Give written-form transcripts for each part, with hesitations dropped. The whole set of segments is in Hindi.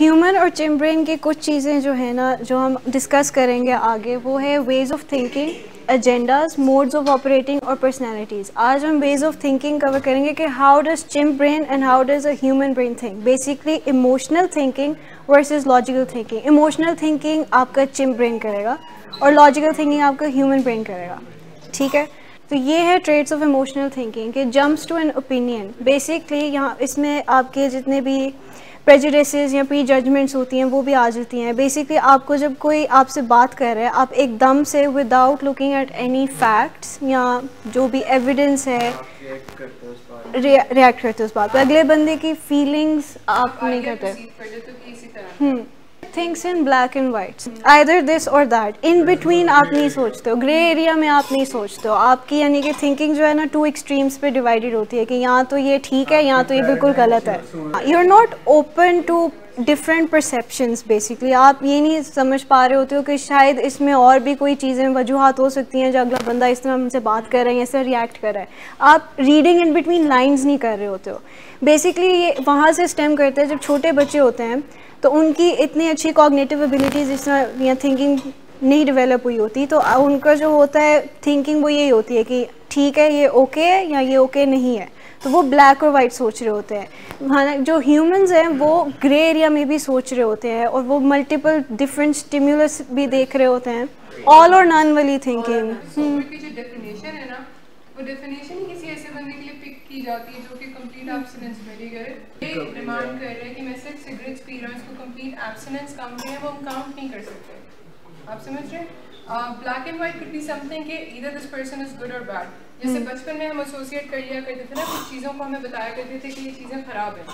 ह्यूमन और चिम ब्रेन की कुछ चीज़ें जो है ना, जो हम डिस्कस करेंगे आगे, वो है ways of thinking, agendas, modes of operating और पर्सनैलिटीज़। आज हम वेज ऑफ थिंकिंग कवर करेंगे कि how does chimp brain and how does a human brain think. Basically emotional thinking versus logical thinking. Emotional thinking आपका चिम ब्रेन करेगा और लॉजिकल थिंकिंग आपका ह्यूमन ब्रेन करेगा, ठीक है। तो ये है ट्रेड्स ऑफ इमोशनल थिंकिंग के jumps to an opinion. Basically यहाँ इसमें आपके जितने भी प्रेजुडिसेस या प्री जजमेंट्स होती हैं वो भी आ जाती हैं। बेसिकली आपको जब कोई आपसे बात कर रहा है, आप एकदम से without looking at any facts या जो भी एविडेंस है रिएक्ट करते हो उस बात पर। अगले बंदे की फीलिंग्स आप नहीं करते। Things in black and white, either this और दैट, इन बिटवीन आप नहीं सोचते हो, ग्रे एरिया में आप नहीं सोचते हो। आपकी यानी कि थिंकिंग जो है ना, टू एक्सट्रीम्स पे डिवाइडेड होती है कि यहाँ तो ये ठीक है, यहाँ तो ये बिल्कुल गलत है। You are not open to different perceptions. Basically आप ये नहीं समझ पा रहे होते हो कि शायद इसमें और भी कोई चीज़ें वजूहात हो सकती हैं जो अगला बंदा इस तरह हमसे बात कर रहा है, ऐसे रिएक्ट कर रहा है। आप रीडिंग इन बिटवीन लाइन्स नहीं कर रहे होते हो। बेसिकली ये वहाँ से स्टेम करते हैं, जब छोटे बच्चे होते हैं तो उनकी इतनी अच्छी कॉग्निटिव एबिलिटीज़ इस तरह या थिंकिंग नहीं डेवलप हुई होती, तो उनका जो होता है थिंकिंग वो यही होती है कि ठीक है ये ओके है या ये ओके नहीं है। तो वो ब्लैक और वाइट सोच रहे होते हैं। हाँ, जो ह्यूमंस हैं वो ग्रे एरिया में भी सोच रहे होते हैं और वो मल्टीपल डिफरेंट स्टिमुलस भी देख रहे होते हैं। ऑल और नॉन वाली थिंकिंग की जो डेफिनेशन है ना, वो डेफिनेशन ही किसी ऐसे बंदे के लिए पिक की जाती है जो कि कंप्लीट एब्स्टिनेंस में ये डिमांड कर रहे हैं कि मैं सिर्फ सिगरेट्स पी रहा हूँ, इसको कंप्लीट एब्स्टिनेंस काउंट है, वो हम काउंट नहीं कर सकते। आप समझ रहे हैं? Black and white could be something कि either this person is good और बैड। जैसे बचपन में हम एसोसिएट कर लिया करते थे ना, कुछ चीज़ों को हमें बताया करते थे कि ये चीज़ें खराब हैं।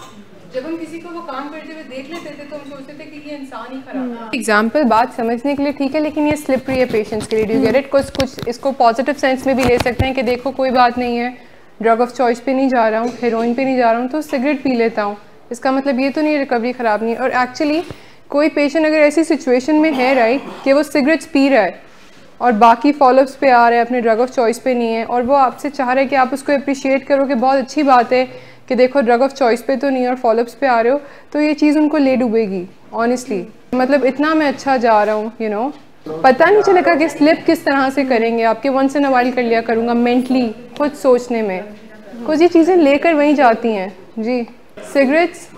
जब हम किसी को वो काम करते हुए देख लेते थे तो हम सोचते थे कि ये इंसान ही खराब है। एग्जाम्पल बात समझने के लिए ठीक है, लेकिन ये स्लिपरी है पेशेंट्स के लिए। Do you get it? कुछ इसको पॉजिटिव सेंस में भी ले सकते हैं कि देखो कोई बात नहीं है, ड्रग ऑफ चॉइस पे नहीं जा रहा हूँ, हेरोइन पे नहीं जा रहा हूँ, तो सिगरेट पी लेता हूँ, इसका मतलब ये तो नहीं रिकवरी ख़राब नहीं है। और एक्चुअली कोई पेशेंट अगर ऐसी सिचुएशन में है राइट कि वो सिगरेट्स पी रहा है और बाकी फॉलोअप्स पे आ रहा है, अपने ड्रग ऑफ चॉइस पे नहीं है, और वो आपसे चाह रहा है कि आप उसको अप्रिशिएट करो कि बहुत अच्छी बात है कि देखो ड्रग ऑफ चॉइस पे तो नहीं और फॉलोअप्स पे आ रहे हो, तो ये चीज़ उनको ले डूबेगी ऑनेस्टली। मतलब इतना मैं अच्छा जा रहा हूँ, यू नो, पता नहीं चलेगा कि स्लिप किस तरह से करेंगे। आपके वंस इन अ वाइल कर लिया करूँगा मेंटली, खुद सोचने में कुछ ये चीज़ें लेकर वहीं जाती हैं जी। सिगरेट्स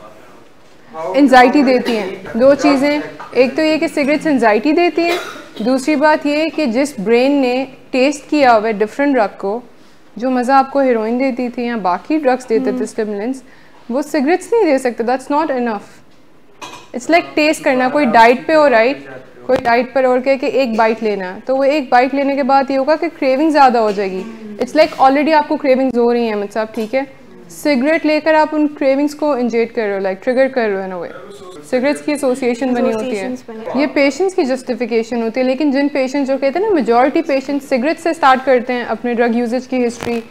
एंजाइटी देती हैं। दो चीज़ें, एक तो ये कि सिगरेट्स एंजाइटी देती हैं, दूसरी बात ये कि जिस ब्रेन ने टेस्ट किया हुआ है डिफरेंट ड्रग को, जो मज़ा आपको हेरोइन देती थी या बाकी ड्रग्स देते थे स्टिमुलेंट्स, वो सिगरेट्स नहीं दे सकते। That's not enough. It's like test करना। कोई डाइट पे हो राइट, कोई डाइट पर और कह के एक बाइट लेना है, तो वो एक बाइट लेने के बाद ये होगा कि क्रेविंग ज़्यादा हो जाएगी। इट्स लाइक ऑलरेडी आपको क्रेविंग्स हो रही हैं मतलब, ठीक है, सिगरेट लेकर आप उन क्रेविंग्स को इंजेक्ट कर रहे हो, लाइक ट्रिगर कर रहे हो इन अ वे। सिगरेट्स की एसोसिएशन बनी होती है, ये पेशेंट्स की जस्टिफिकेशन होती है। लेकिन जिन पेशेंट्स जो कहते हैं ना, मेजॉरिटी पेशेंट्स सिगरेट से स्टार्ट करते हैं अपने ड्रग यूजेज की हिस्ट्री,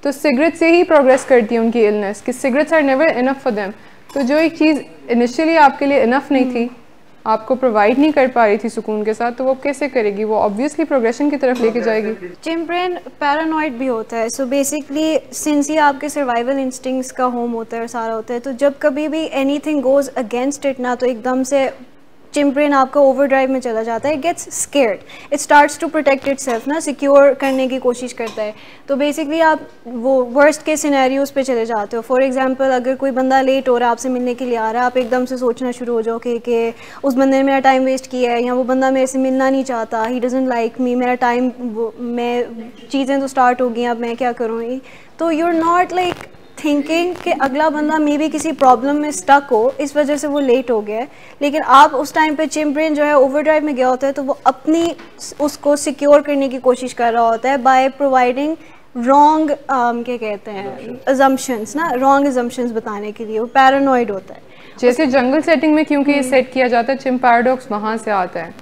तो सिगरेट से ही प्रोग्रेस करती है उनकी इलनेस, कि cigarettes are never enough for them. तो जो एक चीज़ इनिशियली आपके लिए इनफ नहीं थी, आपको प्रोवाइड नहीं कर पा रही थी सुकून के साथ, तो वो कैसे करेगी? वो ऑब्वियसली प्रोग्रेशन की तरफ लेके जाएगी। चिम ब्रेन पैरानॉइड भी होता है। सो बेसिकली सिंस ये आपके सर्वाइवल इंस्टिंक्ट्स का होम होता है और सारा होता है, तो जब कभी भी एनीथिंग गोज अगेंस्ट इट ना, तो एकदम से चिम ब्रेन आपका ओवरड्राइव में चला जाता है। It gets scared, it starts to protect itself ना, सिक्योर करने की कोशिश करता है। तो बेसिकली आप वो वर्स्ट के सिनेरियोज पे चले जाते हो। फॉर एग्जांपल अगर कोई बंदा लेट हो रहा है, आपसे मिलने के लिए आ रहा है, आप एकदम से सोचना शुरू हो जाओ कि उस बंदे ने मेरा टाइम वेस्ट किया है, या वो बंदा मेरे से मिलना नहीं चाहता, ही डजंट लाइक मी, मेरा टाइम, मैं चीज़ें तो स्टार्ट हो गई, अब मैं क्या करूँगी। तो you are not like thinking कि अगला बंदा मे भी किसी प्रॉब्लम में स्टक हो, इस वजह से वो लेट हो गया है। लेकिन आप उस टाइम पे चिम ब्रेन जो है ओवरड्राइव में गया होता है, तो वो अपनी उसको सिक्योर करने की कोशिश कर रहा होता है बाय प्रोवाइडिंग रॉन्ग क्या कहते हैं अजम्पशंस ना, रॉन्ग अजम्पशंस बताने के लिए वो पैरानॉइड होता है। जैसे जंगल सेटिंग में क्योंकि ये सेट किया जाता है, चिम पैराडॉक्स वहाँ से आता है।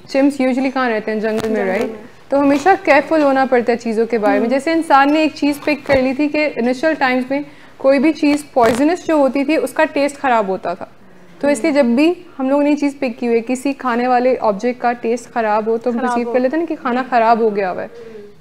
चिम्स यूजुअली कहाँ रहते हैं? जंगल में राइट। तो हमेशा केयरफुल होना पड़ता है चीज़ों के बारे में। जैसे इंसान ने एक चीज़ पिक कर ली थी कि इनिशियल टाइम्स में कोई भी चीज़ पॉइजनस जो होती थी उसका टेस्ट ख़राब होता था, तो इसलिए जब भी हम लोग ने ये चीज़ पिक की हुई है, किसी खाने वाले ऑब्जेक्ट का टेस्ट ख़राब हो तो हम परसीव कर लेते हैं ना कि खाना ख़राब हो गया हुआ है,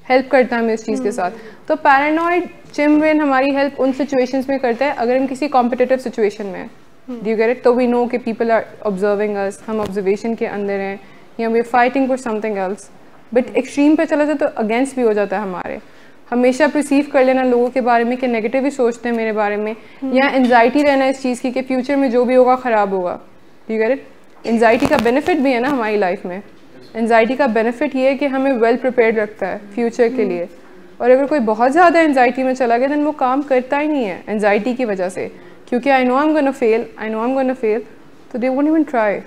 हेल्प करता है हमें इस चीज़ के साथ। तो पैरानॉइड चिम ब्रेन हमारी हेल्प उन सिचुएशंस में करता है अगर हम किसी कॉम्पिटिटिव सिचुएशन में हैं। Do you get it? तो वी नो कि पीपल आर ऑब्जर्विंग अस, हम ऑब्जर्वेशन के अंदर हैं, या we are fighting for something else. But extreme पे चला जाए तो अगेंस्ट भी हो जाता है हमारे। हमेशा परसीव कर लेना लोगों के बारे में कि नेगेटिव ही सोचते हैं मेरे बारे में, या एनजाइटी रहना इस चीज़ की कि फ्यूचर में जो भी होगा ख़राब होगा। Do you get it? Anxiety का बेनिफिट भी है ना हमारी लाइफ में। एनजाइटी का बेनिफिट ये है कि हमें वेल प्रिपेयर्ड रखता है फ्यूचर के लिए। और अगर कोई बहुत ज़्यादा एनजाइटी में चला गया, तो वो काम करता ही नहीं है एनजाइटी की वजह से, क्योंकि I know I am gonna fail, तो दे वोंट इवन ट्राई।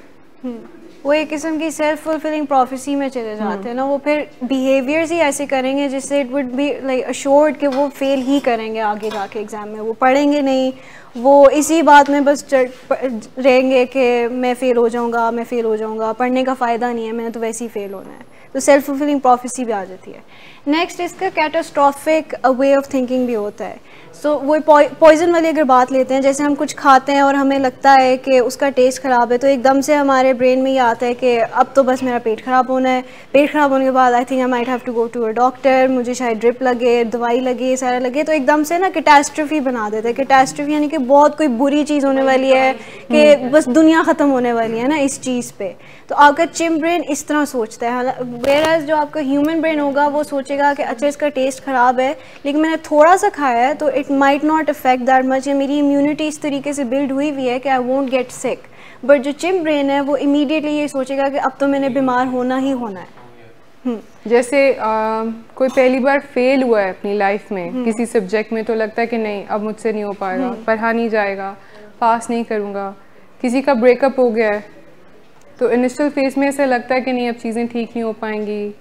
वो एक किस्म की सेल्फ फुलफिलिंग प्रोफेसी में चले जाते हैं ना, वो फिर बिहेवियर्स ही ऐसे करेंगे जिससे it would be like assured कि वो फेल ही करेंगे आगे जाके एग्ज़ाम में। वो पढ़ेंगे नहीं, वो इसी बात में बस रहेंगे कि मैं फ़ेल हो जाऊंगा, पढ़ने का फ़ायदा नहीं है, मैंने तो वैसे ही फ़ेल होना है। तो सेल्फ फुलफिलिंग प्रोफेसी भी आ जाती है। नेक्स्ट इसका कैटास्ट्रॉफिक वे ऑफ थिंकिंग भी होता है। सो वो पॉइजन वाली अगर बात लेते हैं, जैसे हम कुछ खाते हैं और हमें लगता है कि उसका टेस्ट ख़राब है, तो एकदम से हमारे ब्रेन में ये आता है कि अब तो बस मेरा पेट ख़राब होना है। पेट ख़राब होने के बाद I think I might have to go to a doctor, मुझे शायद ड्रिप लगे, दवाई लगे, सारा लगे। तो एकदम से ना कैटास्ट्रॉफी बना देते हैं। कैटास्ट्रॉफी यानी कि बहुत कोई बुरी चीज़ होने वाली है, कि बस दुनिया ख़त्म होने वाली है ना इस चीज़ पे। तो आपका चिम ब्रेन इस तरह सोचता है। वेयरएज़ जो आपका ह्यूमन ब्रेन होगा वो सोचेगा कि अच्छा इसका टेस्ट ख़राब है, लेकिन मैंने थोड़ा सा खाया है तो it might not affect that much, मेरी इम्यूनिटी इस तरीके से बिल्ड हुई है कि I won't get sick. But जो चिम ब्रेन है वो इमीडिएटली ये सोचेगा कि अब तो मैंने बीमार होना ही होना है। जैसे कोई पहली बार फेल हुआ है अपनी लाइफ में किसी सब्जेक्ट में, तो लगता है कि नहीं अब मुझसे नहीं हो पाएगा, पढ़ा नहीं जाएगा, पास नहीं करूँगा। किसी का ब्रेकअप हो गया है, तो इनिशियल फेज में ऐसा लगता है कि नहीं अब चीज़ें ठीक नहीं हो पाएंगी,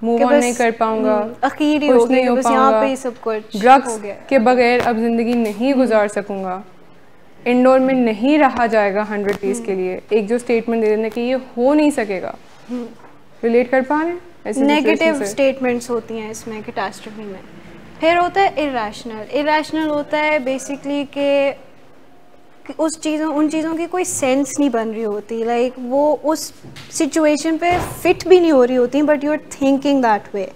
मूव ऑन नहीं कर पाऊंगा, खुश नहीं हो पाऊंगा, ड्रग्स के बगैर अब ज़िंदगी नहीं गुजार सकूंगा, इंडोर में नहीं रहा जाएगा 100 डेज के लिए। एक जो स्टेटमेंट दे देना कि ये हो नहीं सकेगा, रिलेट कर पा रहे हैं? नेगेटिव स्टेटमेंट्स होती हैं इसमें कैटास्ट्रॉफी में। फिर होता है इरेशनल होता है बेसिकली कि उन चीज़ों की कोई सेंस नहीं बन रही होती, लाइक वो उस सिचुएशन पे फिट भी नहीं हो रही होती, but you are thinking that way.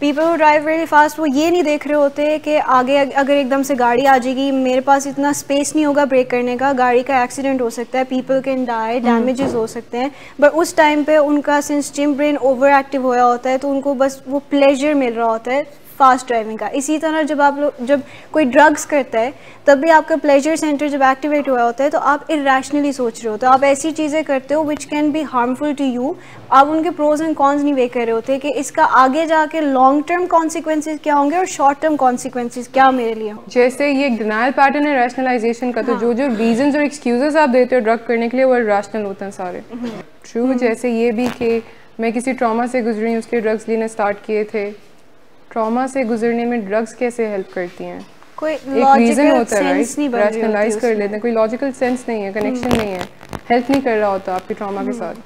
People who drive very fast वो ये नहीं देख रहे होते कि आगे अगर एकदम से गाड़ी आ जाएगी, मेरे पास इतना स्पेस नहीं होगा ब्रेक करने का, गाड़ी का एक्सीडेंट हो सकता है, पीपल कैन डाई, डैमेजेस हो सकते हैं। बट उस टाइम पे उनका सिंस चिम ब्रेन ओवर एक्टिव होया होता है, तो उनको बस वो प्लेजर मिल रहा होता है फास्ट ड्राइविंग का। इसी तरह जब कोई ड्रग्स करता है, तब भी आपका प्लेजर सेंटर जब एक्टिवेट हुआ होता है, तो आप इरेशनली सोच रहे होते हो, आप ऐसी चीज़ें करते हो which can be harmful to you. आप उनके प्रोज एंड कॉन्स नहीं वेख कर रहे होते कि इसका आगे जाके लॉन्ग टर्म कॉन्सिक्वेंसेज क्या होंगे और शॉर्ट टर्म कॉन्सिक्वेंसेज क्या मेरे लिए होंगे। जैसे ये डिनायल पैटर्न है रैशनलाइजेशन का, तो जो रीजंस और एक्सक्यूजेस आप देते हो ड्रग करने के लिए वो रैशनल होते हैं सारे। ट्रू। जैसे ये भी कि मैं किसी ट्रॉमा से गुजरी, उसके ड्रग्स लेने स्टार्ट किए थे। ट्रॉमा से गुजरने में ड्रग्स कैसे हेल्प करती हैं? कोई एक रीजन होता है, राइट? रैशनलाइज कर लेते हैं, कोई लॉजिकल सेंस नहीं है, कनेक्शन नहीं है, हेल्प नहीं कर रहा होता आपके ट्रॉमा के साथ।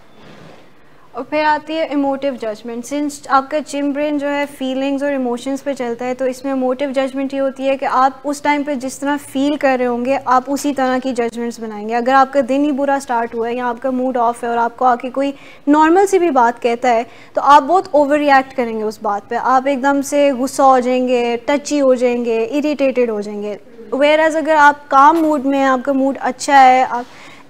और फिर आती है इमोटिव जजमेंट। सिंस आपका चिम ब्रेन जो है फीलिंग्स और इमोशंस पे चलता है, तो इसमें इमोटिव जजमेंट ये होती है कि आप उस टाइम पे जिस तरह फील कर रहे होंगे आप उसी तरह की जजमेंट्स बनाएंगे। अगर आपका दिन ही बुरा स्टार्ट हुआ है या आपका मूड ऑफ है और आपको आके कोई नॉर्मल सी भी बात कहता है, तो आप बहुत ओवर रिएक्ट करेंगे उस बात पे, आप एकदम से गुस्सा हो जाएंगे, टची हो जाएंगे, इरिटेटेड हो जाएंगे। वेयरएज़ अगर आप काम मूड में हैं, आपका मूड अच्छा है, आप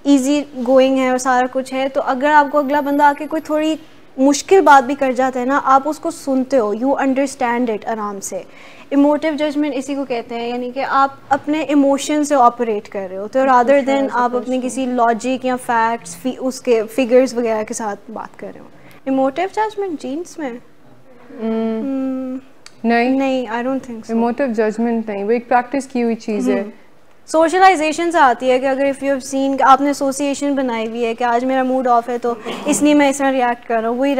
ईजी गोइंग है और सारा कुछ है, तो अगर आपको अगला बंदा आके कोई थोड़ी मुश्किल बात भी कर जाता है ना, आप उसको सुनते हो, यू अंडरस्टैंड इट आराम से। इमोटिव जजमेंट इसी को कहते हैं, यानी कि आप अपने इमोशन से ऑपरेट कर रहे हो, तो रादर देन आप अपने किसी लॉजिक या फैक्ट्स उसके फिगर्स वगैरह के साथ बात कर रहे हो। इमोटिव जजमेंट जीन्स में नहीं, I don't think so. Emotive judgment नहीं, वो एक प्रैक्टिस की हुई चीज़ है। सोशलाइजेशन से आती है कि अगर इफ़ यू हैव सीन, आपने एसोसिएशन बनाई हुई है कि आज मेरा मूड ऑफ है तो इसलिए मैं इस तरह रिएक्ट कर रहा हूँ, वही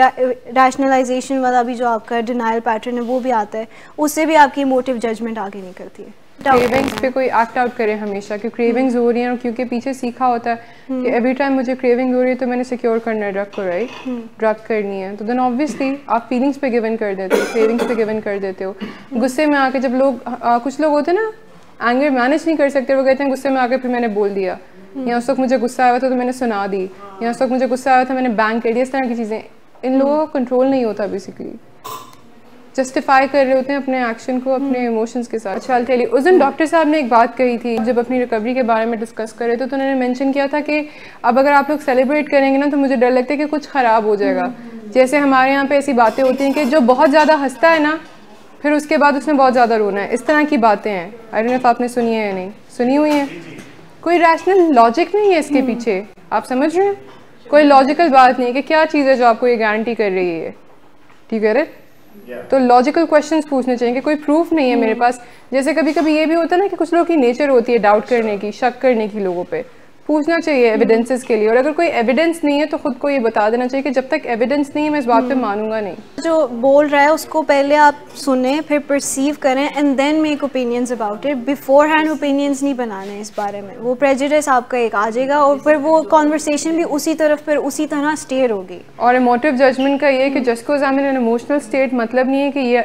रैशनलाइजेशन वाला भी जो आपका डिनायल पैटर्न है वो भी आता है, उससे भी आपकी इमोटिव जजमेंट आगे निकलती है। क्रेविंग्स पे कोई एक्ट आउट करे हमेशा कि क्रेविंग्स हो रही हैं, और क्योंकि पीछे सीखा होता है कि एवरी टाइम मुझे क्रेविंग हो रही है तो मैंने सिक्योर करना है ड्रग को, राइट? ड्रग करनी है, तो देन ऑब्वियसली आप फीलिंग्स पे गिवन कर देते हो, क्रेविंग्स पे गिवन कर देते हो। गुस्से में आके जब लोग कुछ लोग होते हैं ना, एंगर मैनेज नहीं कर सकते, वो कहते हैं गुस्से में आके फिर मैंने बोल दिया, या उस वक्त मुझे गुस्सा आया था तो मैंने सुना दी, या उस वक्त मुझे गुस्सा आया था मैंने बैंग कर दिया, इस तरह की चीज़ें। इन लोगों का कंट्रोल नहीं होता बेसिकली। जस्टिफाई कर रहे होते हैं अपने एक्शन को अपने इमोशंस के साथ। अच्छा टेल यू, उस दिन डॉक्टर साहब ने एक बात कही थी जब अपनी रिकवरी के बारे में डिस्कस कर रहे थे, तो उन्होंने मेंशन किया था कि अब अगर आप लोग सेलिब्रेट करेंगे ना तो मुझे डर लगता है कि कुछ ख़राब हो जाएगा। जैसे हमारे यहाँ पे ऐसी बातें होती हैं कि जो बहुत ज़्यादा हंसता है ना फिर उसके बाद उसने बहुत ज़्यादा रोना है, इस तरह की बातें हैं। आई डोंट नो if आपने सुनी है या नहीं सुनी हुई है। कोई रैशनल लॉजिक नहीं है इसके पीछे, आप समझ रहे हैं? कोई लॉजिकल बात नहीं है कि क्या चीज़ है जो आपको ये गारंटी कर रही है, ठीक है? तो लॉजिकल क्वेश्चंस पूछने चाहिए कि कोई प्रूफ नहीं है मेरे पास। जैसे कभी कभी ये भी होता है ना कि कुछ लोगों की नेचर होती है डाउट करने की, शक करने की, लोगों पे पूछना चाहिए एविडेंसेस के लिए। और अगर कोई एविडेंस नहीं है तो खुद को ये बता देना चाहिए कि जब तक एविडेंस नहीं है मैं इस बात पे मानूंगा नहीं। जो बोल रहा है उसको पहले आप सुने, फिर परसीव करें and then make opinions about it. Beforehand opinions नहीं बनाने इस बारे में, वो प्रेजुडिस आपका एक आ जाएगा और फिर वो कॉन्वर्सेशन भी उसी तरफ फिर उसी तरह स्टेयर होगी। और इमोटिव जजमेंट का ये कि just cause I am in emotional state मतलब नहीं है कि ये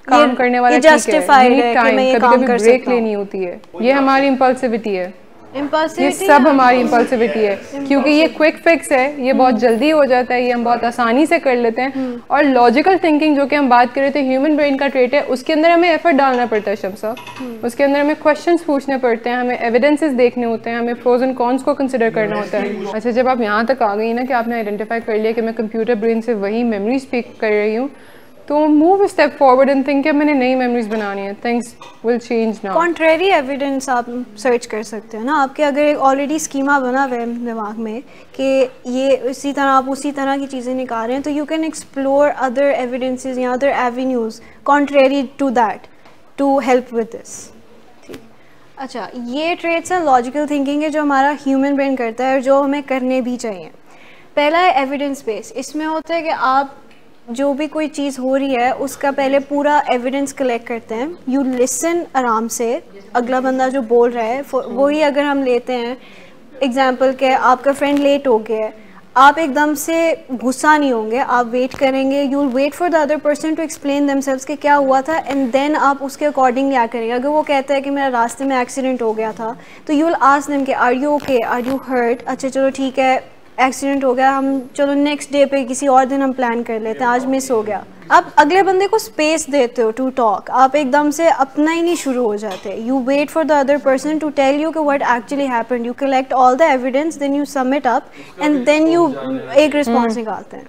काम करने वाला ठीक है, कभी-कभी ब्रेक लेनी होती है। ये हमारी इम्पल्सिविटी है, ये सब हमारी इम्पल्सिविटी है, क्योंकि ये क्विक फिक्स है, ये बहुत जल्दी हो जाता है, ये हम बहुत आसानी से कर लेते हैं। और लॉजिकल थिंकिंग जो कि हम बात कर रहे थे ह्यूमन ब्रेन का ट्रेट है, उसके अंदर हमें एफर्ट डालना पड़ता है शम्सा। उसके अंदर हमें क्वेश्चंस पूछने पड़ते हैं, हमें एविडेंसेस देखने होते हैं, हमें प्रोज एंड कॉन्स को कंसिडर करना होता है। अच्छा, जब आप यहाँ तक आ गई ना कि आपने आइडेंटिफाई कर लिया कि मैं कंप्यूटर ब्रेन से वही मेमोरी स्पीक कर रही हूँ, तो move step forward and think कि मैंने नई मेमोरीज बनानी है, things will change now. Contrary evidence आप सर्च कर सकते हैं ना, आपके अगर एक ऑलरेडी स्कीमा बना हुआ है दिमाग में कि ये इसी तरह आप उसी तरह की चीज़ें निकाल रहे हैं, तो you can explore other evidences या other avenues contrary to that to help with this. ठीक, अच्छा, ये ट्रेट्स हैं लॉजिकल थिंकिंग है जो हमारा ह्यूमन ब्रेन करता है और जो हमें करने भी चाहिए। पहला है एविडेंस बेस। इसमें होता है कि आप जो भी कोई चीज़ हो रही है उसका पहले पूरा एविडेंस कलेक्ट करते हैं। यू लिसन आराम से, अगला बंदा जो बोल रहा है वही अगर हम लेते हैं एग्जांपल के, आपका फ्रेंड लेट हो गया है, आप एकदम से गुस्सा नहीं होंगे, आप वेट करेंगे, you will wait for the other person to explain themselves कि क्या हुआ था एंड देन आप उसके अकॉर्डिंग क्या करेंगे। अगर वो कहता है कि मेरा रास्ते में एक्सीडेंट हो गया था तो यू विल आस्क देम कि are you okay, are you hurt. अच्छा चलो ठीक है, एक्सीडेंट हो गया, हम चलो नेक्स्ट डे पे किसी और दिन हम प्लान कर लेते हैं, आज मिस हो गया। आप अगले बंदे को स्पेस देते हो टू टॉक, आप एकदम से अपना ही नहीं शुरू हो जाते। You wait for the other person to tell you कि what actually happened, you collect all the evidence, then you submit up and then you एक रिस्पॉन्स निकालते हैं।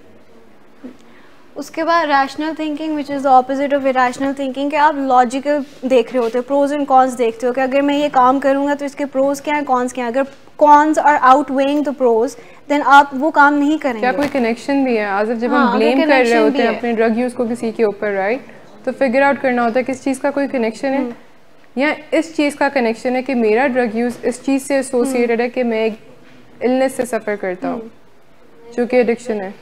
उसके बाद rational thinking which is the opposite of irrational thinking, कि आप लॉजिकल देख रहे होते हो, प्रोज एंड कॉन्स देखते हो कि अगर मैं ये काम करूँगा तो इसके प्रोज क्या हैं, कॉन्स क्या हैं। अगर cons are outweighing the pros then आप वो काम नहीं करेंगे। क्या कोई कनेक्शन भी है? आज जब हम ब्लेम कर रहे होते हैं अपने ड्रग यूज़ को किसी के ऊपर, राइट, तो फिगर आउट करना होता है किस चीज़ का कोई कनेक्शन है या इस चीज़ का कनेक्शन है कि मेरा ड्रग यूज़ इस चीज़ से एसोसिएटेड है कि मैं एक इलनेस से सफ़र करता हूँ जो कि एडिक्शन है।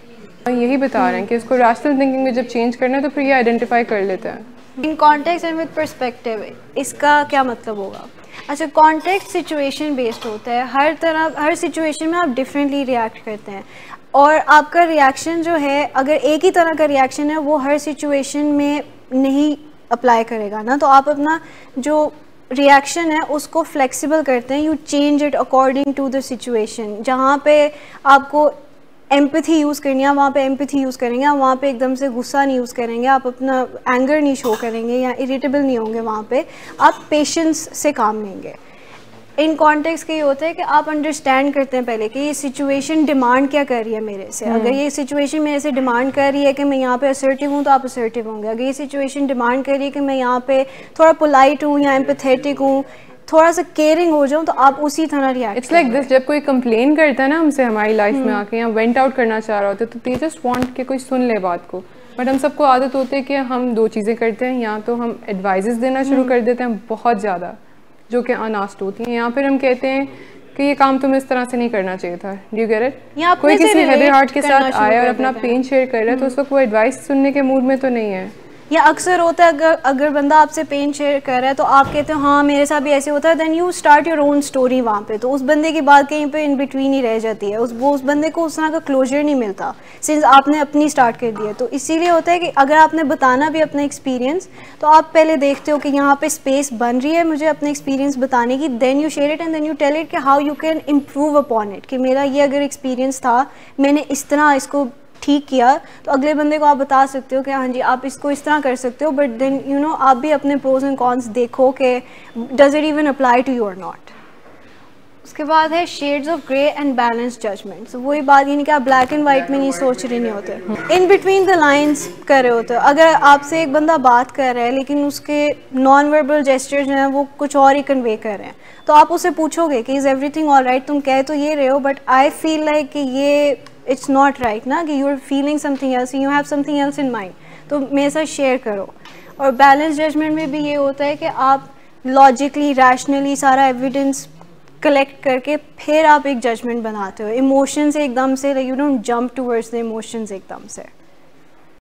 यही बता रहे हैं कि इसको रैशनल थिंकिंग में जब चेंज करना है तो फिर ये आइडेंटिफाई कर लेते हैं। In context and with perspective, इसका क्या मतलब होगा? अच्छा, कॉन्टेक्स्ट सिचुएशन बेस्ड होता है, हर सिचुएशन में आप डिफरेंटली रिएक्ट करते हैं और आपका रिएक्शन जो है, अगर एक ही तरह का रिएक्शन है वो हर सिचुएशन में नहीं अप्लाई करेगा ना, तो आप अपना जो रिएक्शन है उसको फ्लेक्सिबल करते हैं। You change it according to the situation. जहाँ पे आपको एम्पैथी यूज़ करनी है वहाँ पे एम्पैथी यूज़ करेंगे, आप वहाँ पे एकदम से गुस्सा नहीं यूज़ करेंगे, आप अपना एंगर नहीं शो करेंगे या इरिटेबल नहीं होंगे, वहाँ पे आप पेशेंस से काम लेंगे। इन कॉन्टेक्स्ट के ये होता है कि आप अंडरस्टैंड करते हैं पहले कि ये सिचुएशन डिमांड क्या कर रही है मेरे से। अगर ये सिचुएशन मेरे से डिमांड कर रही है कि मैं यहाँ पे असर्टिव हूँ तो आप असर्टिव होंगे। अगर ये सिचुएशन डिमांड कर रही है कि मैं यहाँ पे थोड़ा पोलाइट हूँ या एम्पैथेटिक हूँ, थोड़ा सा केयरिंग हो जाऊँ, तो आप उसी तरह रिएक्ट। इट्स लाइक दिस, जब कोई कंप्लेन करता है ना हमसे हमारी लाइफ में आके या वेंट आउट करना चाह रहा होता है तो दे जस्ट वांट कि कोई सुन ले बात को। बट हम सबको आदत होती है कि हम दो चीज़ें करते हैं, या तो हम एडवाइजेस देना शुरू कर देते हैं बहुत ज़्यादा जो कि अनास्ट होती हैं, या फिर हम कहते हैं कि ये काम तुम्हें इस तरह से नहीं करना चाहिए था। Do you get it? कोई किसी हैवी हार्ट के साथ आया और अपना पेन शेयर कर रहा है तो उस वक्त वो एडवाइस सुनने के मूड में तो नहीं है। या अक्सर होता है अगर बंदा आपसे पेन शेयर कर रहा है तो आप कहते हो हाँ मेरे साथ भी ऐसे होता है, then you start your own story वहाँ पे, तो उस बंदे की बात कहीं पे इन बिटवीन ही रह जाती है, उस बंदे को उस तरह का क्लोजर नहीं मिलता सिंस आपने अपनी स्टार्ट कर दी है। तो इसीलिए होता है कि अगर आपने बताना भी अपना एक्सपीरियंस तो आप पहले देखते हो कि यहाँ पे स्पेस बन रही है मुझे अपने एक्सपीरियंस बताने की, then you share it and then you tell it कि how you can improve upon it, कि मेरा ये अगर एक्सपीरियंस था मैंने इस तरह इसको ठीक किया तो अगले बंदे को आप बता सकते हो कि हाँ जी आप इसको इस तरह कर सकते हो, बट देन यू नो आप भी अपने प्रोज एंड कॉन्स देखो कि does it even apply to you और नॉट। उसके बाद है shades of grey and balance judgment. तो वही बात, यानी कि आप ब्लैक एंड वाइट में नहीं सोच रहे नहीं होते, इन बिटवीन द लाइंस कर रहे होते हो। अगर आपसे एक बंदा बात कर रहा है लेकिन उसके नॉन वर्बल जेस्चर जो हैं वो कुछ और ही कन्वे कर रहे हैं, तो आप उससे पूछोगे कि इज़ एवरीथिंग ऑल राइट, तुम कह तो ये रहे हो बट आई फील लाइक कि ये इट्स नॉट राइट ना, कि you are feeling something else, you have something else in mind, तो मेरे साथ शेयर करो। और बैलेंस जजमेंट में भी ये होता है कि आप लॉजिकली रैशनली सारा एविडेंस कलेक्ट करके फिर आप एक जजमेंट बनाते हो, इमोशन से एकदम से, you don't jump towards the emotions एकदम से।